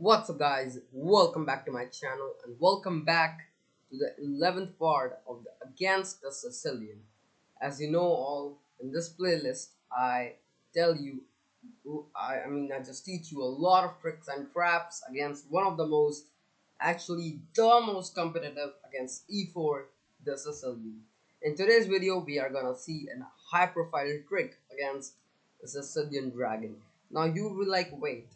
What's up guys, welcome back to my channel and welcome back to the 11th part of the Against the Sicilian. As you know all, in this playlist I tell you, I just teach you a lot of tricks and traps against one of the most, actually the most competitive against E4, the Sicilian. In today's video we are gonna see a high profile trick against the Sicilian Dragon. Now you will like, wait,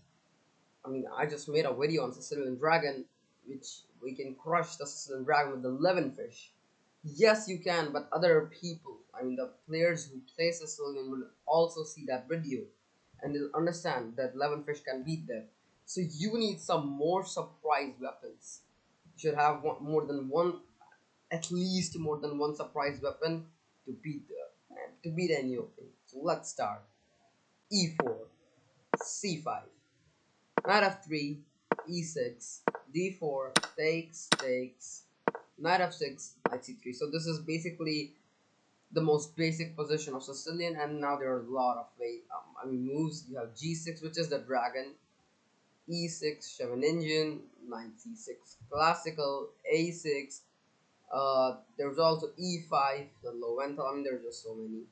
I just made a video on Sicilian Dragon, which we can crush the Sicilian Dragon with 11 fish. Yes, you can, but other people, the players who play Sicilian will also see that video and they'll understand that 11 fish can beat them. So you need some more surprise weapons. You should have more than one, at least more than one surprise weapon to beat any of them. So let's start. E4, C5. Knight f3, e6, d4, takes, knight f6, knight c3. So this is basically the most basic position of Sicilian, and now there are a lot of moves. You have g6, which is the dragon, e6, shove an engine, knight c6, classical, a6. There's also e5, the low rental. There's just so many.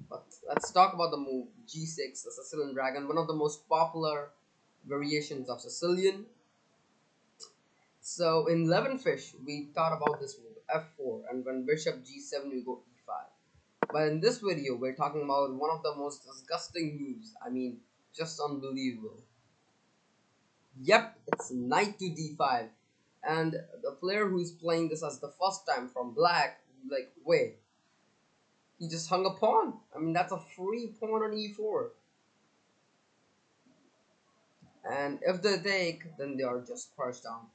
But let's talk about the move g6, the Sicilian dragon, one of the most popular variations of Sicilian. So in 11 fish, we thought about this move f4, and when bishop g7, we go e5. But in this video, we're talking about one of the most disgusting moves. Just unbelievable. Yep, it's knight to d5. And the player who's playing this as the first time from black, like, wait, he just hung a pawn. That's a free pawn on e4. And if they take, then they are just pushed down.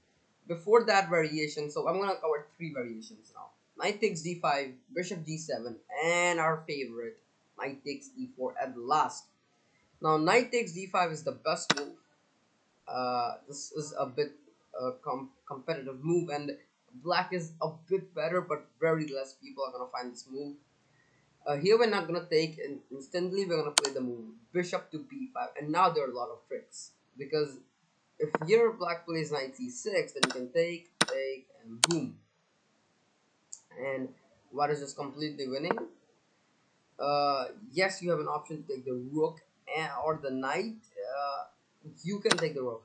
Before that variation, so I'm gonna cover three variations now. Knight takes d5, bishop d7, and our favorite, knight takes e4 at last. Now knight takes d5 is the best move. This is a bit competitive move, and black is a bit better, but very less people are gonna find this move. Here we're not gonna take instantly. We're gonna play the move bishop to b5, and now there are a lot of tricks because if your black plays knight c6, then you can take, and boom. And white is just completely winning. Yes, you have an option to take the rook or the knight. You can take the rook.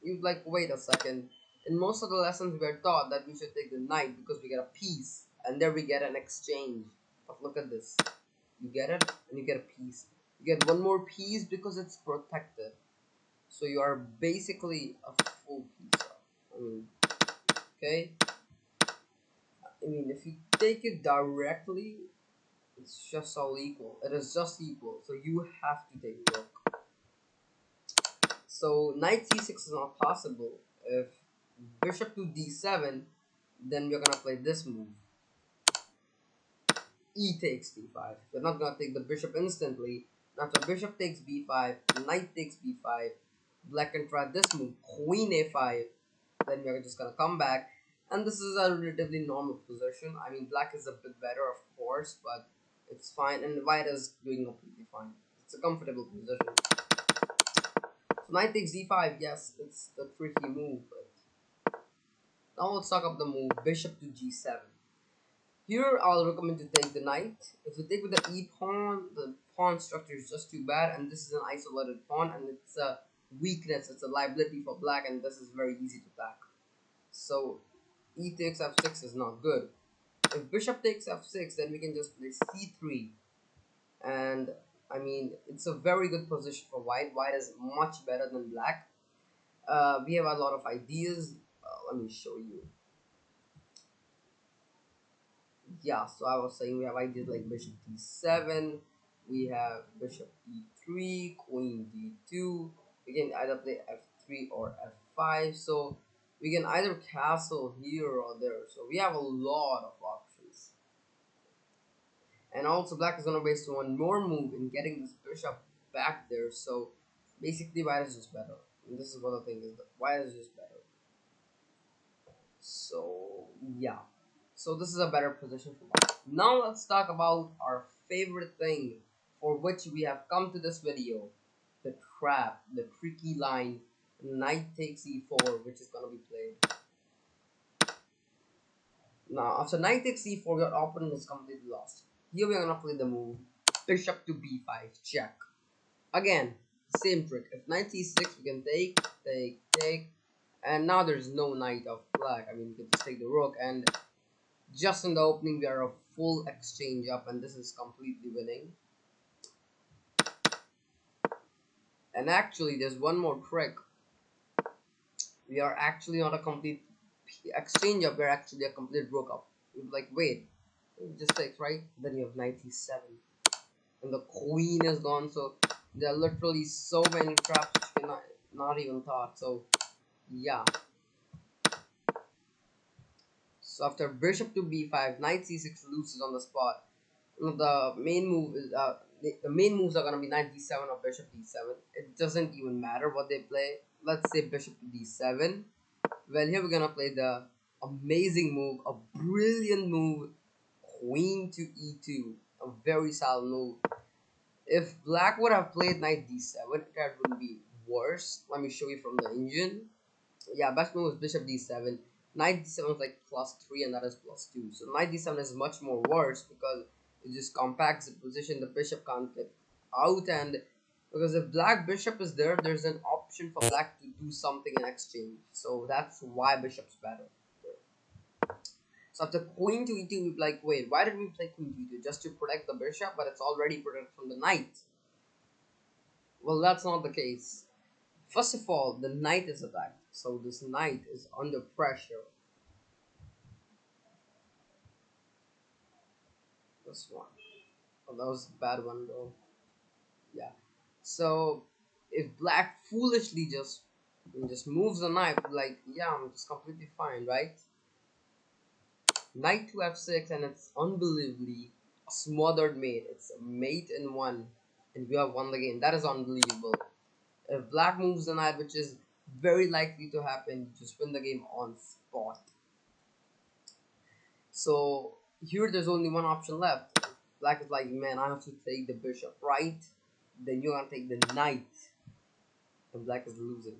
You'd like, wait a second. In most of the lessons, we are taught that we should take the knight because we get a piece, and there we get an exchange. But look at this. You get it, and you get a piece. You get one more piece because it's protected. So you are basically a full piece. Okay. If you take it directly, it's just all equal. It is just equal. So you have to take rook. So knight c6 is not possible. If bishop to d7, then we're gonna play this move. E takes d5. We're not gonna take the bishop instantly. Now after bishop takes b5, knight takes b5. Black can try this move, queen a5. Then we're just gonna come back. And this is a relatively normal position. Black is a bit better, of course, but it's fine. And white is doing completely fine. It's a comfortable position. So knight takes d5. Yes, it's the tricky move. But now let's talk about the move bishop to g7. Here, I'll recommend to take the knight. If you take with the e pawn, the pawn structure is just too bad, and this is an isolated pawn, and it's a weakness. It's a liability for black, and this is very easy to attack. So e takes f6 is not good. If bishop takes f6, then we can just play c3, and it's a very good position for white. White is much better than black. We have a lot of ideas. Let me show you. Yeah, so I was saying we have ideas like bishop d7, we have bishop e3, queen d2. We can either play f3 or f5. So we can either castle here or there. So we have a lot of options. And also black is gonna waste one more move in getting this bishop back there. So basically white is just better. And this is what the thing is, that white is just better. So yeah. So this is a better position for white. Now let's talk about our favorite thing for which we have come to this video. The trap, the tricky line, Knight takes e4, which is gonna be played. Now, after knight takes e4, your opponent is completely lost. Here we are gonna play the move bishop to b5, check. Again, same trick. If knight c6, we can take, and now there's no knight of black. I mean, we can just take the rook, and just in the opening, we are a full exchange up, and this is completely winning. And actually, there's one more trick. We are actually not a complete exchange up, we're actually a complete rook up. You're like, wait, it just takes, right? Then you have knight e7. And the queen is gone, so there are literally so many traps which you cannot not even thought. So yeah. So after bishop to b5, knight c6 loses on the spot. The main move is the main moves are gonna be knight d7 or bishop d7. It doesn't even matter what they play. Let's say bishop to d7. Well, here we're gonna play the amazing move, a brilliant move, queen to e2, a very solid move. If black would have played knight d7, that would be worse. Let me show you from the engine. Yeah, best move was bishop d7. Knight d7 is like +3 and that is +2. So knight d7 is much more worse because it just compacts the position. The bishop can't get out, and because if black bishop is there, there's an option for black to do something in exchange. So that's why bishop's better. So after queen to e2, we're like, wait, why did we play queen to e2? Just to protect the bishop, but it's already protected from the knight. Well, that's not the case. First of all, the knight is attacked, so this knight is under pressure. This one. Oh, that was a bad one though. Yeah. So if black foolishly just moves the knight, like, yeah, I'm just completely fine, right? Knight to f6, and it's unbelievably a smothered mate. It's a mate in one, and you have won the game. That is unbelievable. If black moves the knight, which is very likely to happen, you just win the game on spot. So here there's only one option left. Black is like, man, I have to take the bishop, right? Then you're gonna take the knight, and black is losing.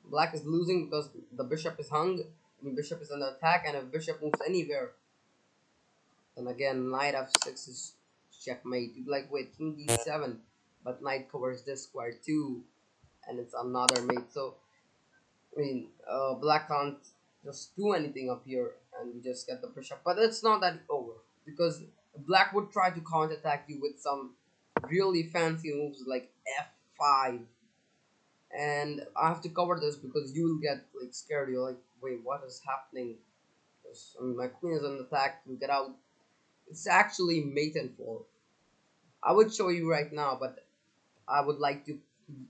Black is losing because the bishop is hung, and bishop is under attack, and if bishop moves anywhere, then again knight f6 is checkmate. You'd be like, wait, king d7, but knight covers this square too, and it's another mate. So I mean, black can't just do anything up here, and we just get the bishop. But it's not that over, because black would try to counterattack you with some really fancy moves like f5, and I have to cover this because you will get like scared. You're like, wait, what is happening? I mean, my queen is on attack. You get out. It's actually mate and 4. I would show you right now, but I would like to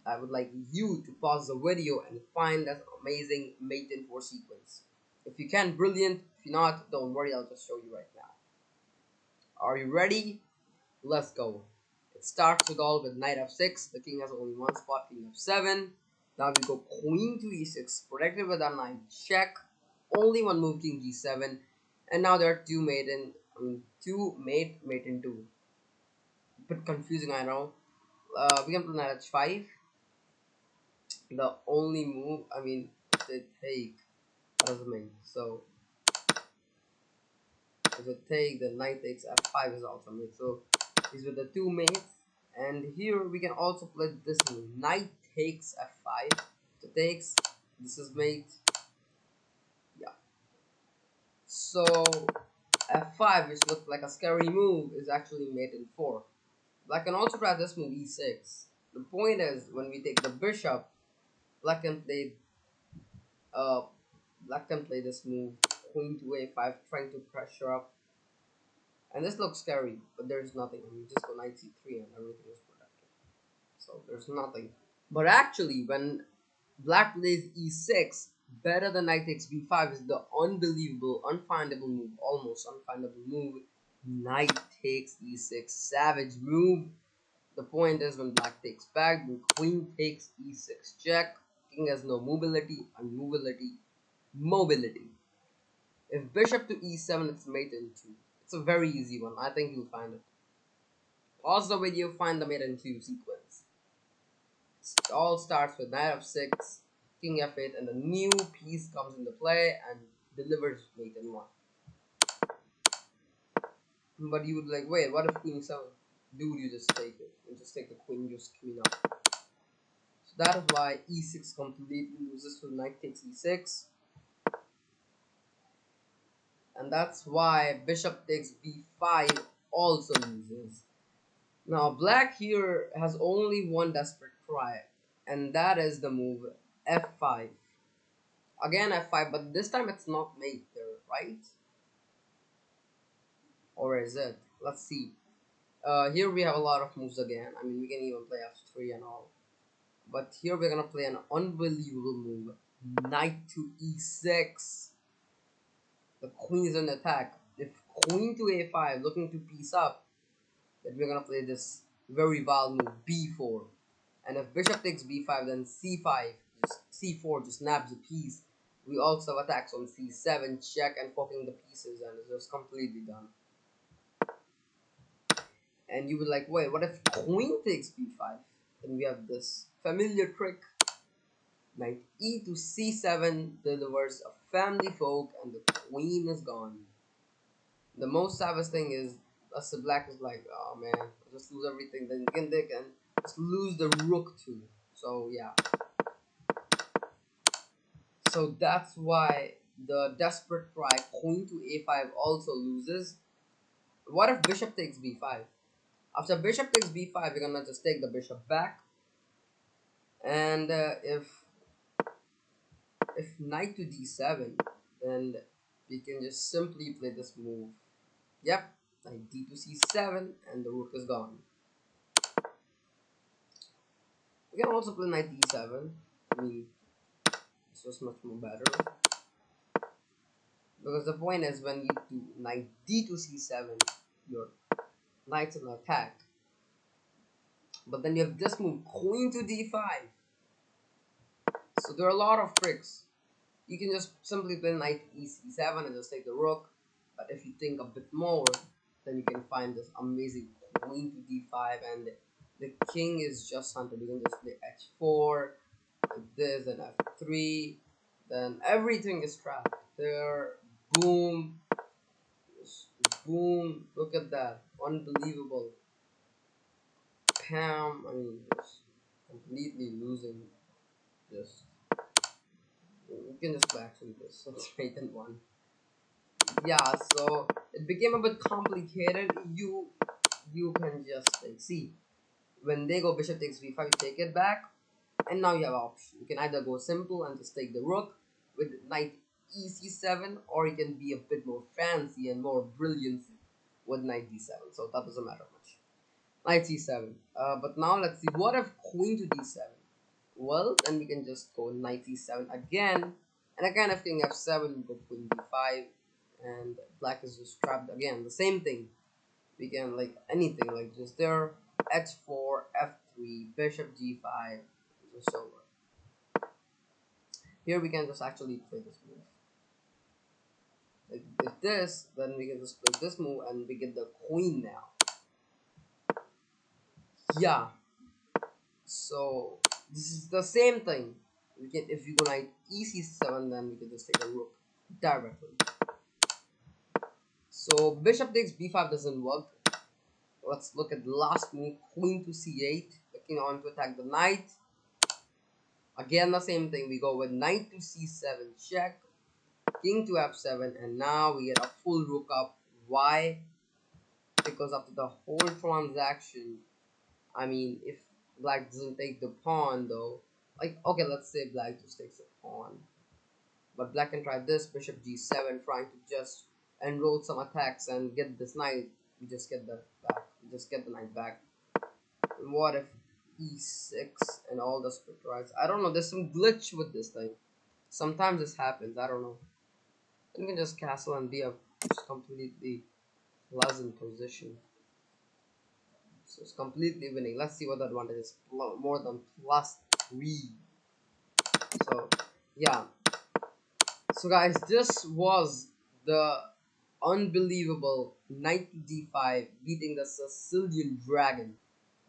I would like you to pause the video and find that amazing mate in 4 sequence. If you can, brilliant. If not, don't worry, I'll just show you right now. Are you ready? Let's go. It starts with all with knight f6. The king has only one spot, king f7. Now we go queen to e6, protected with our knight check. Only one move, king g7. And now there are two mate in 2. Bit confusing, I know. We can play knight h5. The only move, they take, that doesn't mean. So if it take, the knight takes f5 is also mate. So these were the two mates. And here we can also play this move. Knight takes f5. So takes, this is mate. Yeah. So f5, which looks like a scary move, is actually mate in 4. Black can also try this move, e6. The point is, when we take the bishop, black can play uh black can play this move, queen to a5, trying to pressure up. And this looks scary, but there's nothing. I mean, just go knight c3 and everything is protected. So there's nothing. But actually, when black plays e6, better than knight takes b5 is the unbelievable, unfindable move, almost unfindable move. Knight takes e6, savage move. The point is, when black takes back, the queen takes e6 check. King has no mobility, unmobility, mobility. If bishop to e7, it's mate in 2. It's a very easy one. I think you'll find it. Pause the video, find the mate in 2 sequence. It all starts with knight f6. king f8, and a new piece comes into play and delivers mate in one. But you would like, wait, what if queen 7? Dude, you just take it. You just take the queen, you just queen up. So that is why e6 completely loses, so knight takes e6. And that's why bishop takes b5 also loses. Now black here has only one desperate try, and that is the move f5. Again f5, but this time it's not mate there, right? Or is it? Let's see. Here we have a lot of moves again. I mean, we can even play f3 and all. But here we're gonna play an unbelievable move. Knight to e6. The queen is on attack. If queen to a5 looking to piece up, then we're gonna play this very wild move b4. And if bishop takes b5, then c5, just c4 just nabs a piece. We also have attacks on c7, check, and poking the pieces, and it's just completely done. And you would like, wait, what if queen takes b5? Then we have this familiar trick. Knight e to c7 delivers a family folk, and the queen is gone. The most savage thing is, us the black is like, oh man, I'll just lose everything. Then they can just lose the rook too. So yeah. So that's why the desperate try queen to a5 also loses. What if bishop takes b5? After bishop takes b5, we're gonna just take the bishop back. And if knight to d7, then we can just simply play this move. Yep, knight d to c7, and the rook is gone. We can also play knight d7. I mean, it's just much more better. Because the point is, when you do knight d to c7, your knight's an attack. But then you have this move, queen to d5. So there are a lot of tricks. You can just simply play knight e7 and just take the rook. But if you think a bit more, then you can find this amazing queen to d5, and the king is just hunted. You can just play h4, like this, and f3. Then everything is trapped. There, boom, boom. Look at that, unbelievable. Pam, I mean, just completely losing. Just you can just actually just straight in one. Yeah, so it became a bit complicated. You can just like see when they go bishop takes b5, you take it back, and now you have an option. You can either go simple and just take the rook with knight ec7, or you can be a bit more fancy and more brilliant with knight d7. So that doesn't matter much. Knight c7. But now let's see. What if queen to d7? Well, then we can just go knight e7 again, and again if king f7, we go queen d5, and black is just trapped again. The same thing. We can like anything, like just there, h4, f3, bishop g5, just over. Here we can just actually play this move. Like if this, then we can just play this move, and we get the queen now. Yeah. So this is the same thing. We can, if you go knight ec7, then we can just take a rook directly. So bishop takes b5 doesn't work. Let's look at the last move, queen to c8, looking on to attack the knight. Again the same thing, we go with knight to c7 check, king to f7, and now we get a full rook up. Why? Because after the whole transaction, I mean, if black doesn't take the pawn though, like, okay, let's say black just takes a pawn, but black can try this, bishop g7, trying to just enroll some attacks and get this knight. We just get that back, we just get the knight back. And what if e6 and all the split tries? I don't know, there's some glitch with this thing. Sometimes this happens, I don't know. You can just castle and be a completely pleasant position. So it's completely winning. Let's see what the advantage is. More than +3. So yeah. So guys, this was the unbelievable knight to d5 beating the Sicilian dragon.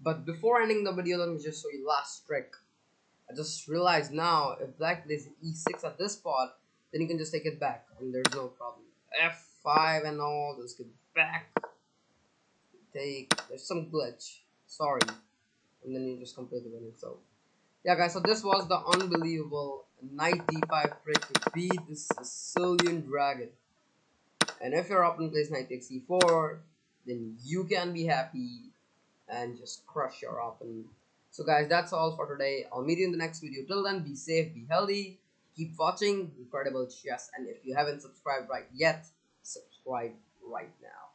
But before ending the video, let me just show you last trick. I just realized now if black plays e6 at this spot, then you can just take it back and there's no problem. F5 and all, just get back, take, there's some glitch, sorry, and then you just completely win it. So yeah guys, so this was the unbelievable knight d5 trick to beat the Sicilian dragon. And if your opponent plays knight takes e4, then you can be happy and just crush your opponent. So guys, that's all for today. I'll meet you in the next video. Till then, be safe, be healthy, keep watching incredible chess, and if you haven't subscribed right yet, subscribe right now.